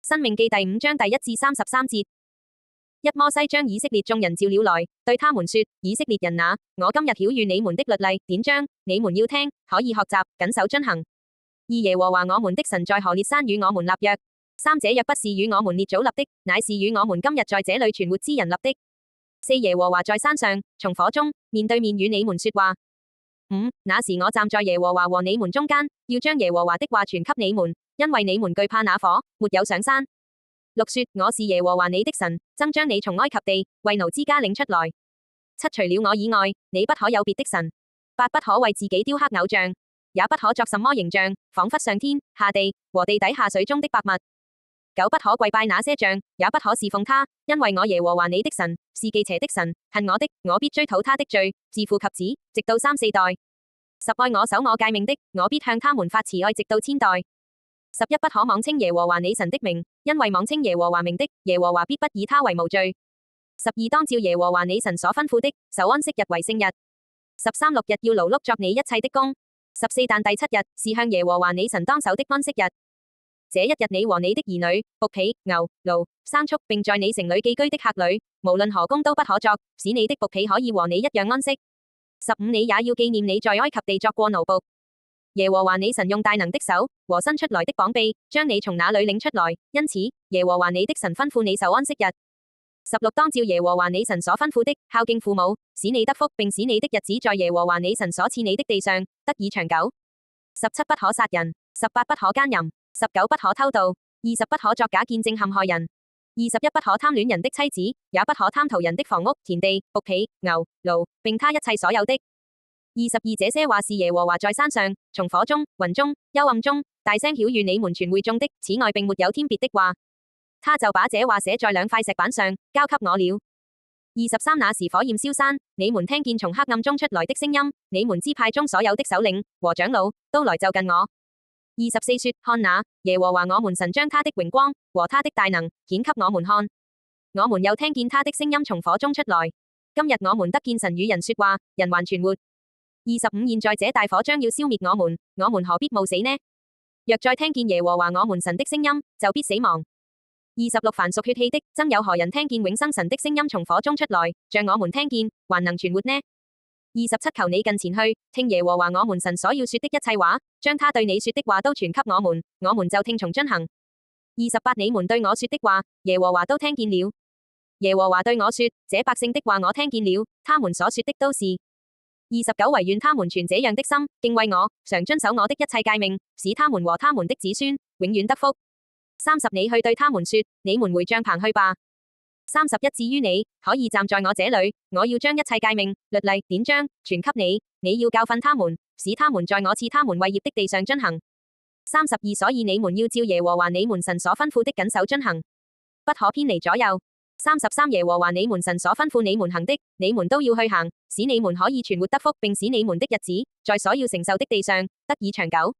申命記第5章第1至33節。一摩西將以色列眾人召了來，對他們說：以色列人啊，我今日曉諭你們的律例典章，你們要聽，可以學習，謹守遵行。二耶和華我們的神在何烈山與我們立約，三這約不是與我們列祖立的，乃是與我們今日在這裏存活之人立的。四耶和華在山上，從火中，面對面與你們說話。五那時我站在耶和華和你們中間，要將耶和華的話傳給你們，因為你們懼怕那火，沒有上山。六說：我是耶和華你的神，曾將你從埃及地為奴之家領出來。七除了我以外，你不可有別的神。八不可為自己雕刻偶像，也不可作什麼形象，仿佛上天下地和地底下水中的百物。九不可跪拜那些像，也不可侍奉他，因為我耶和華你的神是忌邪的神，恨我的，我必追討他的罪，自父及子，直到三四代。十愛我守我誡命的，我必向他們發慈愛，直到千代。11不可妄稱耶和華你神的名，因為妄稱耶和華名的，耶和華必不以他為無罪。12當照耶和華你神所吩咐的，守安息日為聖日。13六日要勞碌作你一切的工。14但第7日是向耶和華你神當守的安息日。這一日你和你的兒女、僕婢、牛、驢、牲畜，並在你城裏寄居的客旅，無論何工都不可作，使你的僕婢可以和你一樣安息。15你也要紀念你在埃及地作過奴僕。耶和華你神用大能的手和伸出來的膀臂，將你從那裏領出來，因此耶和華你的神吩咐你守安息日。16當照耶和華你神所吩咐的，孝敬父母，使你得福，並使你的日子在耶和華你神所賜你的地上得以長久。17不可殺人。18不可姦淫。19不可偷盜。20不可作假見證陷害人。21不可貪戀人的妻子，也不可貪圖人的房屋、田地、僕婢、牛、驢，並他一切所有的。22這些話是耶和華在山上，從火中、雲中、幽暗中，大聲曉諭你們全會眾的，此外並沒有添別的話。他就把這話寫在2塊石板上，交給我了。23那時火焰燒山，你們聽見從黑暗中出來的聲音，你們支派中所有的首領和長老都來就近我。24說：看哪，耶和華我們神將他的榮光和他的大能顯給我們看。我們又聽見他的聲音從火中出來。今日我們得見神與人說話，人還存活。25現在這大火將要消滅我們何必冒死呢？若再聽見耶和華我們神的聲音，就必死亡。26凡屬血氣的，曾有何人聽見永生神的聲音從火中出來，像我們聽見，還能存活呢？27求你近前去，聽耶和華我們神所要說的一切話，將他對你說的話都傳給我們就聽從遵行。28你們對我說的話，耶和華都聽見了。耶和華對我說：這百姓的話我聽見了，他們所說的都是。29惟願他們存這樣的心，敬畏我，常遵守我的一切誡命，使他們和他們的子孫永遠得福。30你去對他們說：你們回帳棚去吧。31至於你，可以站在我這裏，我要將一切誡命、律例、典章傳給你，你要教訓他們，使他們在我賜他們為業的地上遵行。32所以你們要照耶和華你們神所吩咐的謹守遵行，不可偏離左右。33耶和華你們神所吩咐你們行的，你們都要去行，使你們可以存活得福，並使你們的日子在所要承受的地上得以長久。